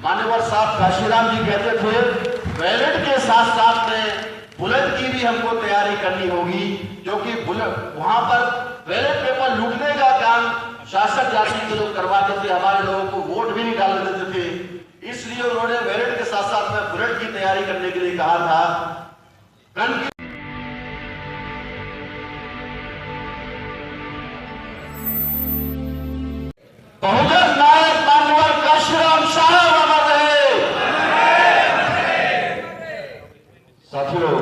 मान्यवर साहब काशीराम जी कहते थे वैलेट के साथ साथ में बुलेट की भी हमको तैयारी करनी होगी, क्योंकि बुलेट वहां पर बैलेट पेपर लूटने का काम शासक जाति के लोग करवाते थे, हमारे लोगों को वोट भी नहीं डालने देते थे। इसलिए उन्होंने बैलेट के साथ साथ में बुलेट की तैयारी करने के लिए कहा था। बहुजन नायक मान्यवर काशीराम साहब अमर रहे। साथियों,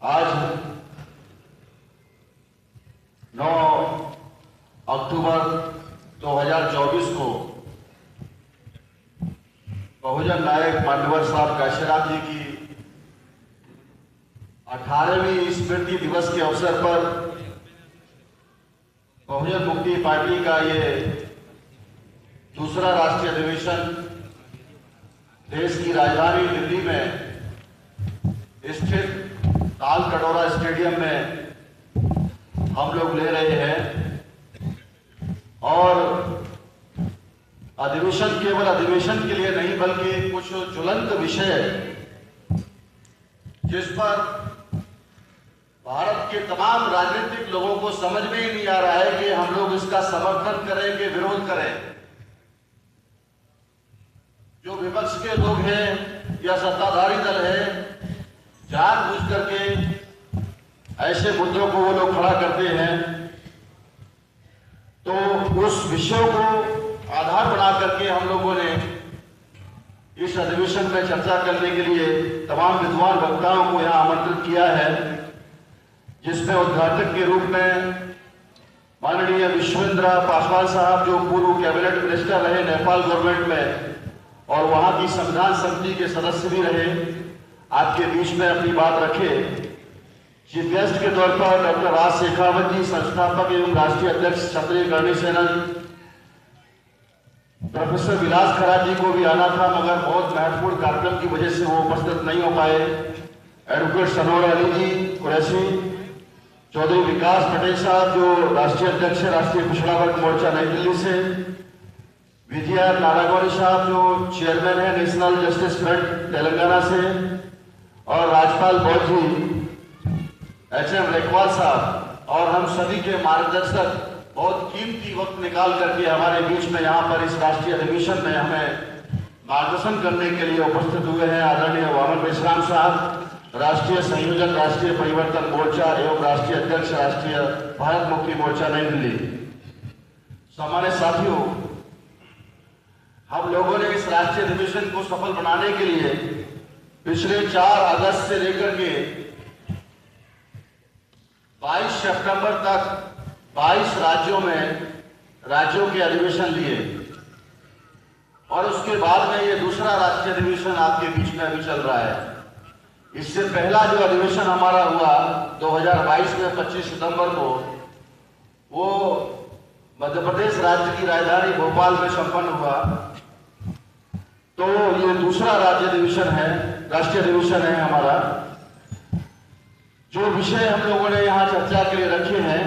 आज 9 अक्टूबर 2024 को बहुजन नायक मान्यवर साहब काशीराम जी की 18वीं स्मृति दिवस के अवसर पर बहुजन मुक्ति पार्टी का ये दूसरा राष्ट्रीय अधिवेशन देश की राजधानी दिल्ली में स्थित ताल कटोरा स्टेडियम में हम लोग ले रहे हैं। और अधिवेशन केवल अधिवेशन के लिए नहीं, बल्कि कुछ ज्वलंत विषय जिस पर भारत के तमाम राजनीतिक लोगों को समझ में ही नहीं आ रहा है कि हम लोग इसका समर्थन करें कि विरोध करें। जो विपक्ष के लोग हैं या सत्ताधारी दल है, जानबूझ करके ऐसे मुद्दों को वो लोग खड़ा करते हैं, तो उस विषयों को आधार बना करके हम लोगों ने इस अधिवेशन में चर्चा करने के लिए तमाम विद्वान वक्ताओं को यहां आमंत्रित किया है, जिसमें उद्घाटक के रूप में माननीय विश्वेंद्र पासवान साहब, जो पूर्व कैबिनेट मिनिस्टर रहे नेपाल गवर्नमेंट में और वहां की संविधान समिति के सदस्य भी रहे, आपके बीच में अपनी बात रखे। चीफ गेस्ट के तौर पर डॉक्टर राज शेखावत जी, संस्थापक एवं राष्ट्रीय अध्यक्ष क्षत्रिय करणी सेना। प्रोफेसर विलास खरा जी को भी आना था, मगर बहुत महत्वपूर्ण कार्यक्रम की वजह से वो उपस्थित नहीं हो पाए। एडवोकेट सनोर अली जी कुरैशी, चौधरी विकास पटेल साहब, जो राष्ट्रीय अध्यक्ष है राष्ट्रीय पिछड़ा वर्ग मोर्चा नई दिल्ली से। विजय नारागौरी साहब, जो चेयरमैन है नेशनल जस्टिस फ्रंट तेलंगाना से। और राजपाल बौद्ध जी, HM रेखवाल साहब, और हम सभी के मार्गदर्शक बहुत कीमती वक्त निकाल करके हमारे बीच में यहाँ पर इस राष्ट्रीय अधिवेशन में हमें मार्गदर्शन करने के लिए उपस्थित हुए हैं। आदरणीय वामन मेश्राम साहब, राष्ट्रीय संयोजक राष्ट्रीय परिवर्तन मोर्चा एवं राष्ट्रीय अध्यक्ष राष्ट्रीय भारत मुक्ति मोर्चा नई दिल्ली। सामान्य साथियों, हम लोगों ने इस राष्ट्रीय अधिवेशन को सफल बनाने के लिए पिछले 4 अगस्त से लेकर के 22 सितंबर तक 22 राज्यों के अधिवेशन लिए, और उसके बाद में ये दूसरा राष्ट्रीय अधिवेशन आपके बीच में अभी चल रहा है। इससे पहला जो अधिवेशन हमारा हुआ 2022 में 25 सितंबर को, वो मध्य प्रदेश राज्य की राजधानी भोपाल में संपन्न हुआ। तो ये दूसरा राष्ट्रीय अधिवेशन है हमारा। जो विषय हम लोगों ने यहाँ चर्चा के लिए रखे हैं,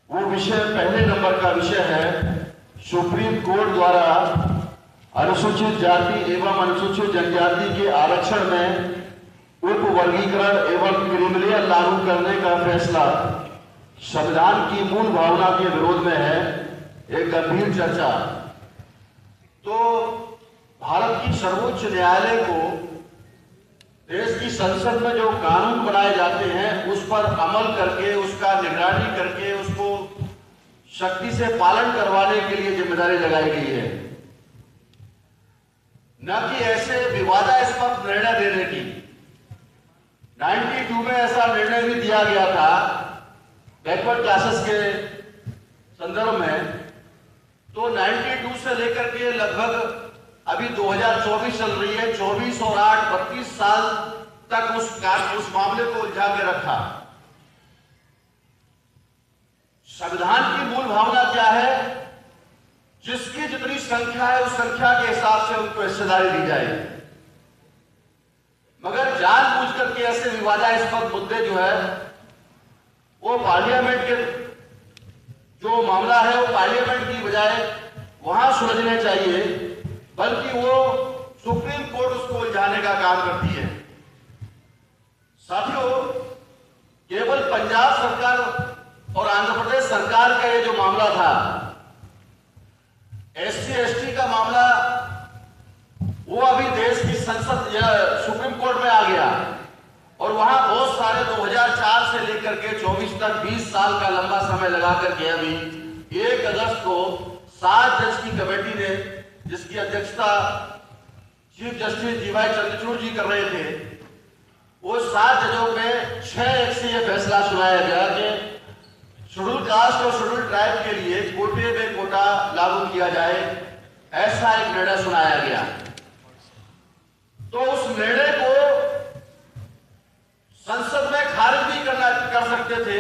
वो विषय पहले नंबर का विषय है सुप्रीम कोर्ट द्वारा अनुसूचित जाति एवं अनुसूचित जनजाति के आरक्षण में उप वर्गीकरण एवं क्रिमिलेयर लागू करने का फैसला संविधान की मूल भावना के विरोध में है। एक गंभीर चर्चा। तो भारत की सर्वोच्च न्यायालय को देश की संसद में जो कानून बनाए जाते हैं उस पर अमल करके, उसका निगरानी करके, उसको शक्ति से पालन करवाने के लिए जिम्मेदारी लगाई गई है, न कि ऐसे विवादास्पद निर्णय देने की। 92 में ऐसा निर्णय भी दिया गया था बैकवर्ड क्लासेस के संदर्भ में। तो 92 से लेकर के लगभग अभी 2024 चल रही है, 24 और 8 32 साल तक उस मामले को उलझा के रखा। संविधान की मूल भावना क्या है? जिसकी जितनी संख्या है उस संख्या के हिसाब से उनको हिस्सेदारी दी जाए। मगर जानबूझ करके ऐसे विवादास्पद मुद्दे जो है वो पार्लियामेंट के जो मामला है वो पार्लियामेंट की बजाय वहां सुलझने चाहिए, बल्कि वो सुप्रीम कोर्ट उसको उलझाने का काम करती है। साथियों, केवल पंजाब सरकार और आंध्र प्रदेश सरकार का ये जो मामला था, SC ST का मामला, वो अभी देश की संसद या सुप्रीम कोर्ट में आ गया और वहां बहुत सारे 2004 से लेकर के 24 तक 20 साल का लंबा समय लगा करके अभी 1 अगस्त को 7 जज की कमेटी ने, जिसकी अध्यक्षता चीफ जस्टिस DY चंद्रचूड़ जी कर रहे थे, वो 7 जजों में 6-1 से यह फैसला सुनाया गया कि शेड्यूल कास्ट और शेड्यूल ट्राइब के लिए कोटे में कोटा लागू किया जाए, ऐसा एक निर्णय सुनाया गया। तो उस निर्णय को संसद में खारिज भी कर सकते थे।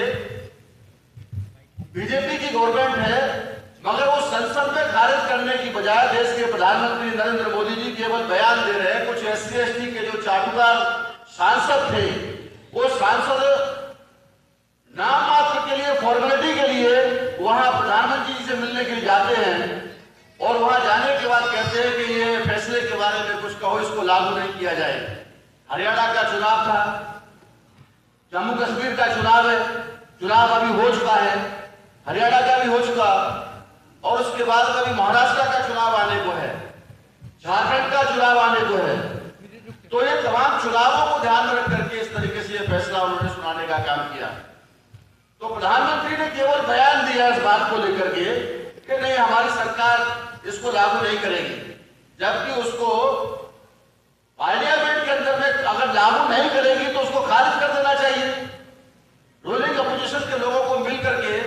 बीजेपी की गवर्नमेंट है, मगर वो संसद में खारिज करने की बजाय देश के प्रधानमंत्री नरेंद्र मोदी जी केवल बयान दे रहे हैं। कुछ SC ST के जो चाटुकार सांसद थे, वो सांसद नाम मात्र के लिए, फॉर्मेलिटी के लिए वहां प्रधानमंत्री जी से मिलने के लिए जाते हैं और वहां जाने के बाद कहते हैं कि ये फैसले के बारे में कुछ कहो, इसको लागू नहीं किया जाए। हरियाणा का चुनाव था, जम्मू कश्मीर का चुनाव है, चुनाव अभी हो चुका है, हरियाणा का भी हो चुका और उसके बाद अभी महाराष्ट्र का चुनाव आने को है, झारखंड का चुनाव आने को है। तो ये तमाम चुनावों को ध्यान में रख करके इस तरीके से ये फैसला उन्होंने सुनाने का काम किया। तो प्रधानमंत्री ने केवल बयान दिया इस बात को लेकर के कि नहीं, हमारी सरकार इसको लागू नहीं करेगी, जबकि उसको पार्लियामेंट के अंदर में अगर लागू नहीं करेगी तो उसको खारिज कर देना चाहिए। रूलिंग अपोजिशन के लोगों को मिल करके,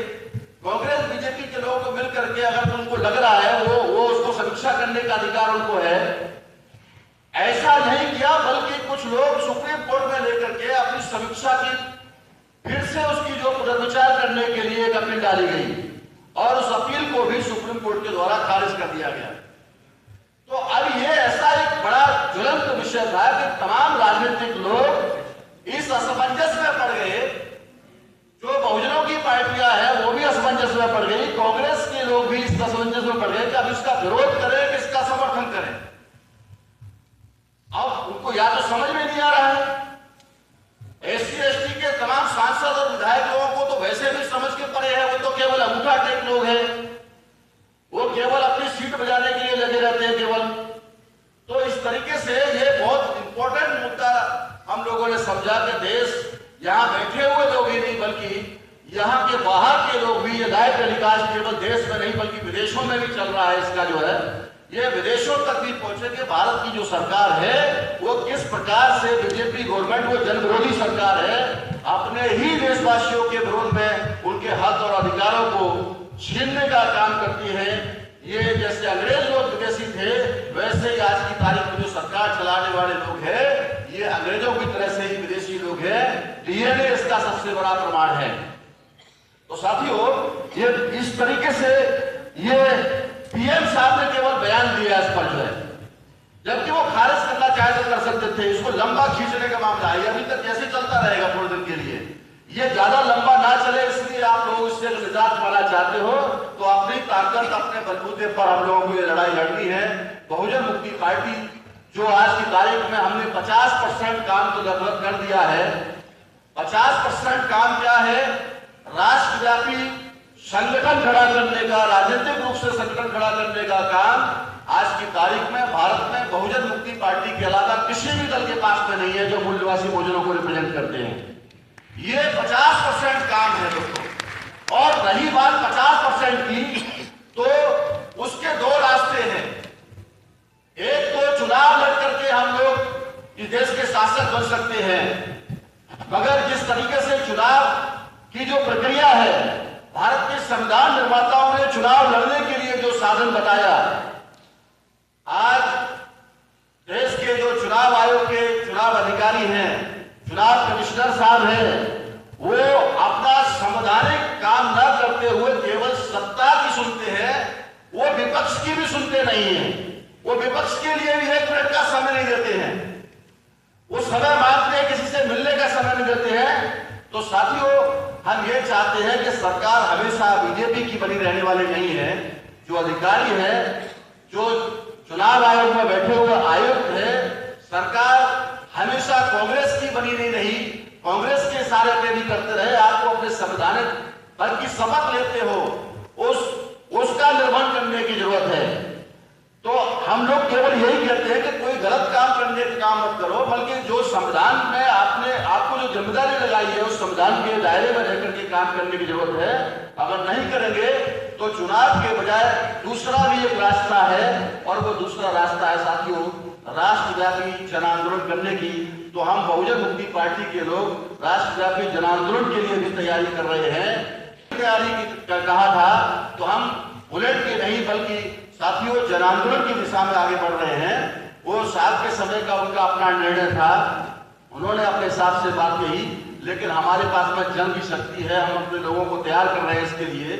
कांग्रेस बीजेपी के लोगों को मिल करके अगर उनको लग रहा है वो उसको समीक्षा करने का अधिकार उनको है, ऐसा नहीं किया, बल्कि कुछ लोग सुप्रीम कोर्ट में लेकर के अपनी समीक्षा की फिर से उसकी जो पुनर्विचार करने के लिए एक अपील डाली गई और उस अपील को भी सुप्रीम कोर्ट के द्वारा खारिज कर दिया गया। तो अब ये ऐसा एक बड़ा ज्वलंत विषय था कि तमाम राजनीतिक लोग इस असमंजस में पड़ गए। जो बहुजनों की पार्टियां हैं वो भी असमंजस में पड़ गई, कांग्रेस के लोग भी इस असमंजस में पड़ गए कि अब इसका विरोध करें कि इसका समर्थन करें। अब उनको या तो समझ में नहीं आ रहा है, SC ST के तमाम सांसद और विधायक लोगों को तो वैसे भी समझ के पड़े हैं, वो तो केवल अंगूठा टेक लोग हैं, वो केवल अपनी सीट बजाने के लिए लगे रहते हैं केवल। तो इस तरीके से ये बहुत इंपॉर्टेंट मुद्दा हम लोगों ने समझा कि देश, यहाँ बैठे हुए लोग ही नहीं बल्कि यहाँ के बाहर के लोग भी, ये लाइव टेलीकास्ट केवल देश में नहीं बल्कि विदेशों में भी चल रहा है, इसका जो है ये विदेशों तक भी पहुंचे कि भारत की जो सरकार है वो किस प्रकार से, बीजेपी गवर्नमेंट वो जनविरोधी सरकार है, अपने ही देशवासियों के विरोध में उनके हक और अधिकारों को छीनने का काम करती है। ये जैसे अंग्रेज लोग विदेशी थे, वैसे ही आज की तारीख में जो सरकार चलाने वाले लोग हैं, ये अंग्रेजों की तरह से ही विदेशी लोग हैं। DNA इसका सबसे बड़ा प्रमाण है। तो साथियों, ये इस तरीके से ये PM साहब ने केवल बयान दिया इस पर जो है, जबकि वो खारिज करना चाहे तो कर सकते थे। इसको लंबा खींचने का मामला है, अभी तक ऐसे चलता रहेगा थोड़े दिन के लिए, ये ज्यादा लंबा ना चले, इसलिए आप लोग इससे निजात पाना चाहते हो तो अपनी ताकत, अपने बलबूते पर हम लोगों को ये लड़ाई लड़नी है। बहुजन मुक्ति पार्टी जो आज की तारीख में हमने 50% काम तो लगभग कर दिया है। 50% काम क्या है? राष्ट्रव्यापी संगठन खड़ा करने का, राजनीतिक रूप से संगठन खड़ा करने का काम आज की तारीख में भारत में बहुजन मुक्ति पार्टी के अलावा किसी भी दल के पास में नहीं है जो मूल्यवासी बहुजनों को रिप्रेजेंट करते हैं। ये 50% काम है दोस्तों। और रही बात 50% की, तो उसके दो रास्ते हैं। एक तो चुनाव लड़ करके हम लोग इस देश के शासक बन सकते हैं, मगर जिस तरीके से चुनाव की जो प्रक्रिया है, भारत के संविधान निर्माताओं ने चुनाव लड़ने के लिए जो साधन बताया, आज देश के जो चुनाव आयोग के चुनाव अधिकारी हैं, चुनाव कमिश्नर साहब हैं, वो अपना संवैधानिक काम न करते हुए केवल सत्ता की सुनते हैं, वो विपक्ष की भी सुनते नहीं है। वो विपक्ष के लिए भी 1 मिनट का समय नहीं देते हैं। वो समय मांगते हैं, किसी से मिलने का समय नहीं देते हैं। तो साथियों, हम ये चाहते हैं कि सरकार हमेशा बीजेपी की बनी रहने वाली नहीं है। जो अधिकारी है, जो चुनाव आयोग में बैठे हुए आयुक्त है, सरकार हमेशा कांग्रेस की बनी नहीं रही, कांग्रेस के इशारे पे भी करते रहे। आपको अपने संवैधानिक पद की शपथ लेते हो, उसका निर्वहन करने की जरूरत है। तो हम लोग केवल यही कहते हैं कि कोई गलत काम करने का काम मत करो, बल्कि जो संविधान में आपको जो जिम्मेदारी लगाई है उस संविधान के दायरे में रहकर के काम करने की जरूरत है। अगर नहीं करेंगे तो चुनाव के बजाय दूसरा भी एक रास्ता है, और वो दूसरा रास्ता है साथियों राष्ट्रव्यापी जन आंदोलन करने की। तो हम बहुजन मुक्ति पार्टी के लोग राष्ट्रव्यापी जन आंदोलन के लिए भी तैयारी कर रहे हैं। तैयारी की कहा था तो हम बुलेट के नहीं बल्कि साथियों जन आंदोलन की दिशा में आगे बढ़ रहे हैं। वो साथ के समय का उनका अपना निर्णय था, उन्होंने अपने हिसाब से बात कही, लेकिन हमारे पास में जन की शक्ति है, हम अपने लोगों को तैयार कर रहे हैं इसके लिए।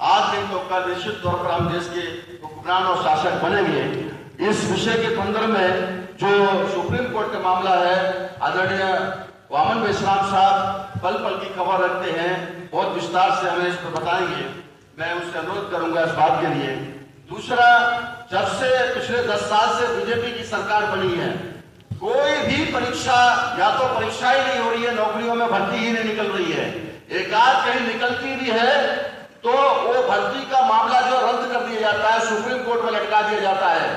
आज नहीं तो कल निश्चित तौर पर हम देश के हुक्मरान और शासक बनेंगे। इस विषय के संदर्भ में जो सुप्रीम कोर्ट का मामला है, आदरणीय वामन मेश्राम साहब पल पल की खबर रखते हैं, बहुत विस्तार से हमें इस पर बताएंगे। मैं उससे अनुरोध करूंगा इस बात के लिए। दूसरा, जब से पिछले 10 साल से बीजेपी की सरकार बनी है, कोई भी परीक्षा या तो परीक्षा ही नहीं हो रही है, नौकरियों में भर्ती ही नहीं निकल रही है। एक आध कहीं निकलती भी है तो वो भर्ती का मामला जो रद्द कर दिया जाता है, सुप्रीम कोर्ट में लटका दिया जाता है।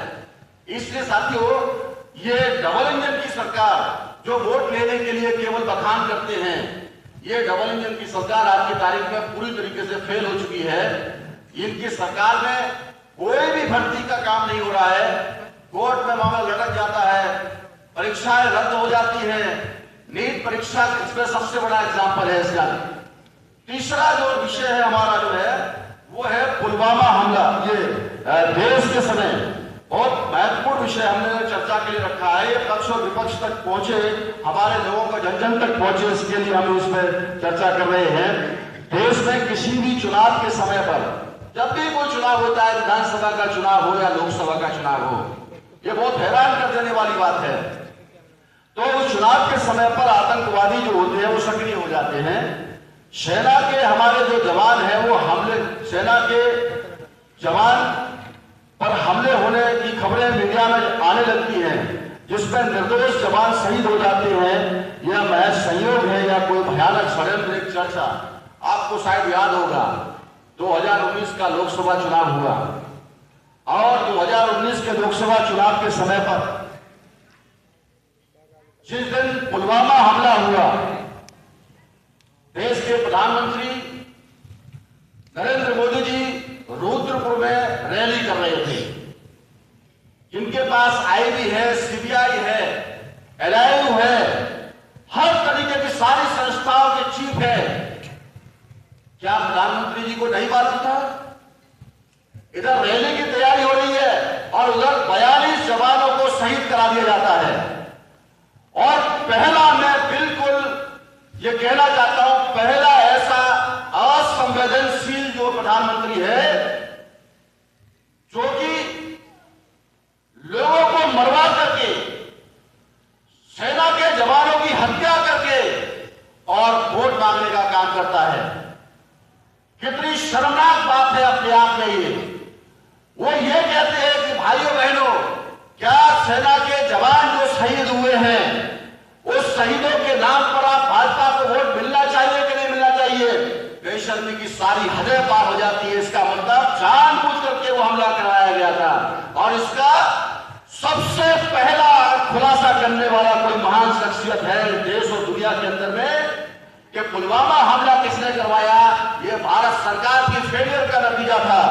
इसलिए साथियों, ये डबल इंजन की सरकार जो वोट लेने के लिए केवल बखान करते हैं, ये डबल इंजन की सरकार आज की तारीख में पूरी तरीके से फेल हो चुकी है। इनकी सरकार में कोई भी भर्ती का काम नहीं हो रहा है, कोर्ट में मामला लटक जाता है, परीक्षाएं रद्द हो जाती हैं। नीट परीक्षा इसमें सबसे बड़ा एग्जाम्पल है इसका। तीसरा जो विषय है हमारा जो है वो है पुलवामा हमला। ये देश के समय बहुत महत्वपूर्ण विषय हमने चर्चा के लिए रखा है। ये पक्ष और विपक्ष तक पहुंचे, हमारे लोगों को जन जन तक पहुंचे, इसके लिए हम इस पर चर्चा कर रहे हैं। देश में किसी भी चुनाव के समय पर, जब भी कोई चुनाव होता है, विधानसभा का चुनाव हो या लोकसभा का चुनाव हो, ये बहुत हैरान कर देने वाली बात है। तो उस चुनाव के समय पर आतंकवादी जो होते हैं वो सक्रिय हो जाते हैं। सेना के हमारे जो जवान हैं वो सेना के जवान पर हमले होने की खबरें मीडिया में आने लगती हैं, जिसमें निर्दोष जवान शहीद हो जाते हैं। यह महज संयोग है या कोई भयानक षड्यंत्र? एक चर्चा आपको शायद याद होगा, 2019 का लोकसभा चुनाव हुआ और 2019 के लोकसभा चुनाव के समय पर जिस दिन पुलवामा हमला हुआ, देश के प्रधानमंत्री नरेंद्र मोदी जी रुद्रपुर में रैली कर रहे थे। इनके पास आईबी है, सीबीआई है, एलआईयू है, हर तरीके की सारी संस्थाओं के चीफ है। क्या प्रधानमंत्री जी को नहीं मालूम था? इधर रैली की तैयारी हो रही है और उधर 42 जवानों को शहीद करा दिया जाता है। और पहला, मैं बिल्कुल ये कहना चाहता हूं, पहला ऐसा असंवेदनशील जो प्रधानमंत्री है जो कि लोगों को मरवा करके, सेना के जवानों की हत्या करके और वोट मांगने का काम करता है। कितनी शर्मनाक बात है अपने आप में ये। वो ये कहते हैं कि भाइयों बहनों, क्या सेना के जवान जो शहीद हुए हैं उस शहीदों के नाम पर आप भाजपा को वोट मिलना चाहिए कि नहीं मिलना चाहिए? बेशर्मी की सारी हदें पार हो जाती है। इसका मतलब जानबूझ करके वो हमला कराया गया था। और इसका सबसे पहला खुलासा करने वाला कोई महान शख्सियत है देश और दुनिया के अंदर में कि पुलवामा हमला किसने करवाया, ये भारत सरकार की फेलियर का नतीजा था।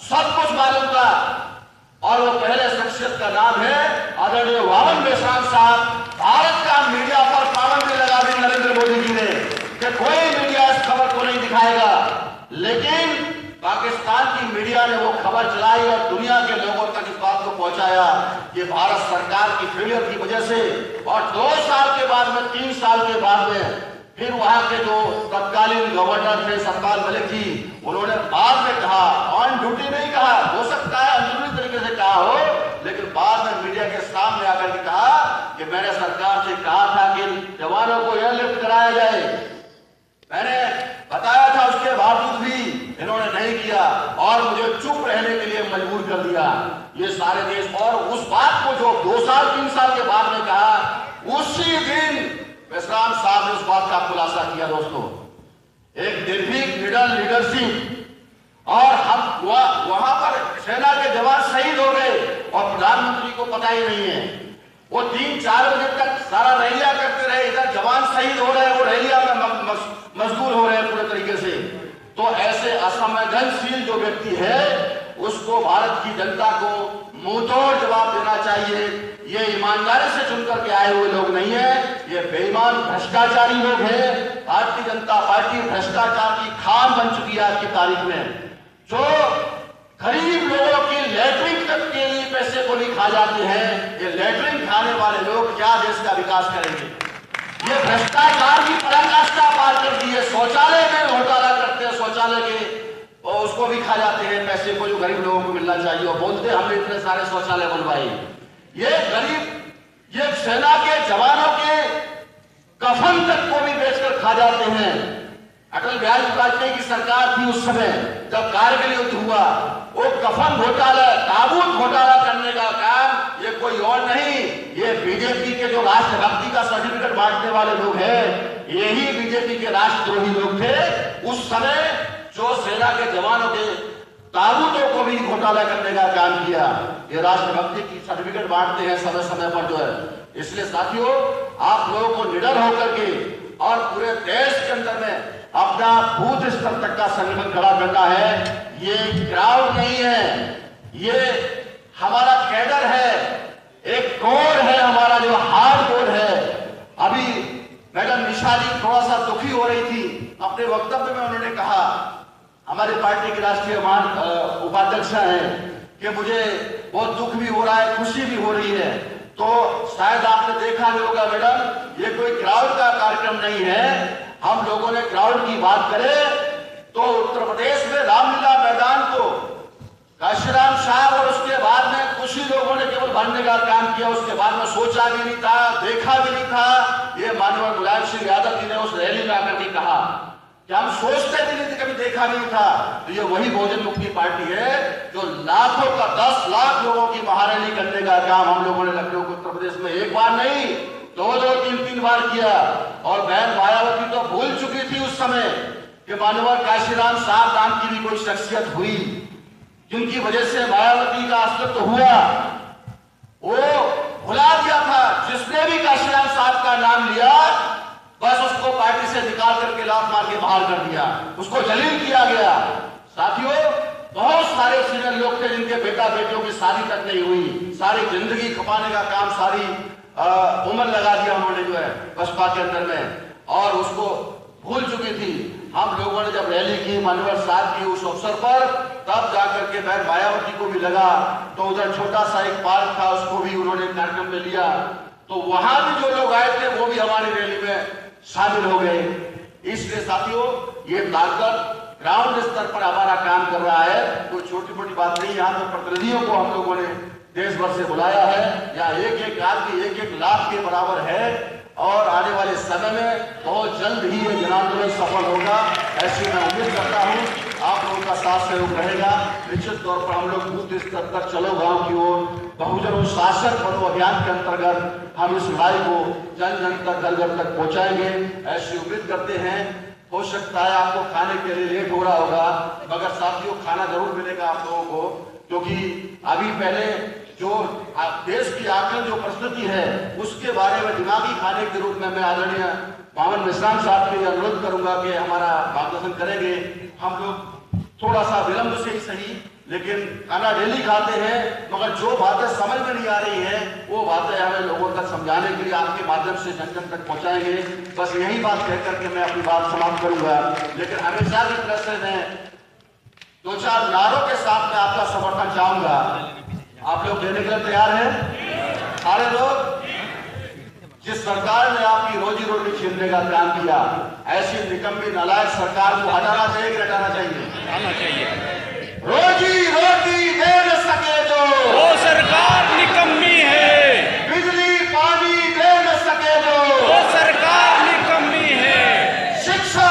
सब कुछ मालूम था। और वो पहले शख्सियत का नाम है आदरणीय वामन मेश्राम साहब। भारत का मीडिया पर पाबंदी लगा दी नरेंद्र मोदी जी ने कि कोई मीडिया इस खबर को नहीं दिखाएगा, लेकिन पाकिस्तान की मीडिया ने वो खबर चलाई और दुनिया के लोगों तक इस बात को पहुंचाया कि भारत सरकार की फेलियर की वजह से। और 2 साल के बाद में, 3 साल के बाद में फिर वहां के जो तत्कालीन गवर्नर थे सतपाल मलिक जी, उन्होंने बाद में कहा, ऑन ड्यूटी नहीं कहा, हो सकता है अंदरूनी तरीके से कहा हो, लेकिन बाद में मीडिया के सामने आकर के कहा कि मैंने सरकार से कहा था कि जवानों को एयरलिफ्ट कराया जाए। मैंने बताया था, उसके बावजूद भी इन्होंने नहीं किया और मुझे चुप रहने के लिए मजबूर कर दिया ये सारे देश। और उस बात को जो 2 साल 3 साल के बाद में कहा, उसी दिन विश्राम साहब ने उस बात का खुलासा किया। दोस्तों, एक निर्भीक निडर लीडरशिप और हम वहां पर सेना के जवान शहीद हो गए और प्रधानमंत्री को पता ही नहीं है। वो 3-4 बजे तक सारा रैलिया करते रहे, इधर जवान शहीद हो रहे हैं, वो रैलिया में मजबूर हो रहे हैं पूरे तरीके से। तो ऐसे असंवेदनशील जो व्यक्ति है उसको भारत की जनता को मुंहतोड़ जवाब देना चाहिए। ये ईमानदारी से चुनकर के आए हुए लोग नहीं है, ये बेईमान भ्रष्टाचारी लोग हैं। भारतीय जनता पार्टी भ्रष्टाचार की खान बन चुकी है आज की तारीख में। जो गरीब लोगों की लैट्रिन तक के लिए पैसे को नहीं खा जाते हैं, ये लैट्रिन खाने वाले लोग क्या देश का विकास करेंगे? ये भ्रष्टाचार की पराकाष्ठा पार कर दी है। शौचालय में घोटाला करते हैं, शौचालय के और उसको भी खा जाते हैं पैसे को जो गरीब लोगों को मिलना चाहिए, और बोलते हमने इतने सारे शौचालय बनवाए। ये गरीब, ये सेना के जवानों के कफन तक को भी बेचकर खा जाते हैं। अटल बिहारी वाजपेयी की सरकार थी उस समय जब कारगिल युद्ध हुआ, वो कफन घोटाला, ताबूत घोटाला करने का काम ये कोई और नहीं, ये बीजेपी के जो राष्ट्रभक्ति का सर्टिफिकेट बांटने वाले लोग हैं, यही बीजेपी के राष्ट्रद्रोही लोग थे उस समय, जो सेना के जवानों के ताबूतों को भी घोटाला करने का काम किया। ये राष्ट्रभक्ति की सर्टिफिकेट बांटते हैं समय समय पर जो है। इसलिए साथियों, आप लोगों को निडर होकर के और पूरे देश के अंदर में अपना बूथ स्तर तक का संगठन खड़ा करना है। ये क्राउड नहीं है, ये हमारा कैडर है, एक कोर है हमारा जो हार्ड कोर है। अभी मैडम निशा जी थोड़ा सा दुखी हो रही थी, अपने वक्तव्य में उन्होंने कहा, हमारे पार्टी के राष्ट्रीय उपाध्यक्ष हैं, कि मुझे बहुत दुख भी हो रहा है, खुशी भी हो रही है। तो शायद आपने देखा भी होगा मैडम, ये कोई क्राउड का कार्यक्रम नहीं है। हम लोगों ने क्राउड की बात करें तो उत्तर प्रदेश में रामलीला मैदान को काशीराम साहब और उसके बाद में कुछ ही लोगों ने केवल भरने का काम किया, उसके बाद में सोचा भी नहीं था, देखा भी नहीं था। ये माननीय मुलायम सिंह यादव जी ने उस रैली में आकर के कहा कि हम सोचते भी नहीं थे, कभी देखा भी नहीं था। तो ये वही बहुजन मुक्ति पार्टी है जो लाखों का 10 लाख लोगों की महारैली करने का काम हम लोगों ने लखनऊ को उत्तर प्रदेश में एक बार नहीं 2-2, 3-3 बार किया। और बहन मायावती तो भूल चुकी थी उस समय कि माननीय काशीराम साहब नाम की भी कोई शख्सियत हुई जिनकी वजह से मायावती का अस्तित्व हुआ, वो भुला दिया था। जिसने भी काशीराम साहब का नाम लिया बस उसको पार्टी से निकाल करके लात मार के बाहर कर दिया, उसको जलील किया गया। साथियों, बहुत सारे सीनियर लोग थे जिनके बेटा बेटियों की शादी तक नहीं हुई, सारी जिंदगी खपाने का काम, सारी उम्र लगा दिया उन्होंने जो है बसपा के अंदर में, और उसको भूल चुकी थी। हम लोगों ने जब रैली की माननीय साहब की उस अवसर पर, तब जाकर के बहन मायावती को भी लगा, तो उधर छोटा सा एक पार्क था, उसको भी उन्होंने कार्यक्रम में लिया। तो वहां भी जो लोग आए थे वो भी हमारी रैली में शामिल हो गए। इसलिए साथियों, ये ताकत ग्राउंड स्तर पर हमारा काम कर रहा है, कोई छोटी मोटी बात नहीं। यहाँ पर प्रतिनिधियों को हम लोगों ने देश भर से बुलाया है, या एक आदमी 1-1 लाख के बराबर है, और आने वाले समय में बहुत जल्द ही ये जन आंदोलन सफल होगा, ऐसी मैं उम्मीद करता हूँ। आप लोगों का साथ सहयोग रहेगा। निश्चित तौर पर हम लोग बूथ स्तर तक, चलो गांव की ओर, बहुजन शासन बनो अभियान के अंतर्गत हम इस लड़ाई को जन जन तक, घर घर तक पहुंचाएंगे, ऐसी उम्मीद करते हैं। हो सकता है आपको खाने के लिए लेट हो रहा होगा, मगर साथियों खाना जरूर मिलेगा आप लोगों को, क्योंकि अभी पहले जो देश की आकलन जो परिस्थिति है उसके बारे में दिमागी खाने के रूप में मैं आदरणीय पावन मिश्राम साहब के अनुरोध करूंगा कि हमारा मार्गदर्शन करेंगे। हम लोग थोड़ा सा विलंब से ही सही, लेकिन खाना डेली खाते हैं, मगर जो बातें समझ में नहीं आ रही है वो बातें हमें लोगों तक समझाने के लिए आपके माध्यम से जन जन तक पहुंचाएंगे। बस यही बात कहकर के मैं अपनी बात समाप्त करूंगा। लेकिन हमेशा की तरह से मैं 2-4 नारों के साथ में आपका समर्थन चाहूंगा। आप लोग देने के लिए तैयार हैं? सारे लोग? जिस सरकार ने आपकी रोजी रोटी छीनने का काम किया, ऐसी निकम्मी नालायक सरकार को हटाना चाहिए कि हटाना चाहिए? हटाना चाहिए। रोजी रोटी दे न सके जो वो सरकार निकम्मी है, बिजली पानी दे न सके जो वो सरकार निकम्मी है, शिक्षा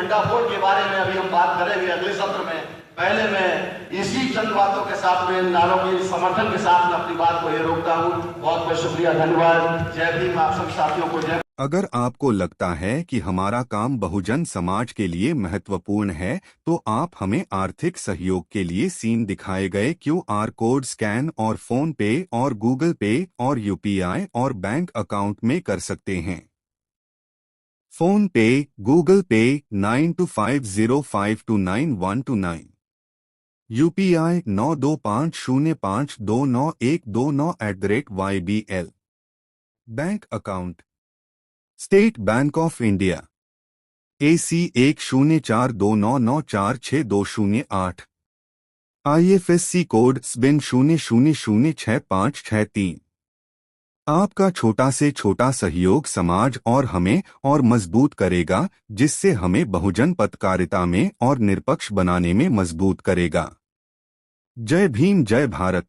झंडा फोड़ के बारे में अभी हम बात करेंगे अगले सत्र में। पहले मैं इसी चंद बातों के साथ में, नारों के समर्थन के साथ में अपनी बात को ये रोकता हूँ। बहुत बहुत शुक्रिया, धन्यवाद। जय भीम। आप सब साथियों को जय। अगर आपको लगता है कि हमारा काम बहुजन समाज के लिए महत्वपूर्ण है, तो आप हमें आर्थिक सहयोग के लिए सीन दिखाए गए QR कोड स्कैन और फोन पे और गूगल पे और UPI और बैंक अकाउंट में कर सकते हैं। फोन पे, गूगल पे 9250529129, UPI 9250529129 bank account state bank of India AC 104299462008, IFSC code SBIN 00066563। आपका छोटा से छोटा सहयोग समाज और हमें और मजबूत करेगा, जिससे हमें बहुजन पत्रकारिता में और निष्पक्ष बनाने में मजबूत करेगा। जय भीम, जय भारत।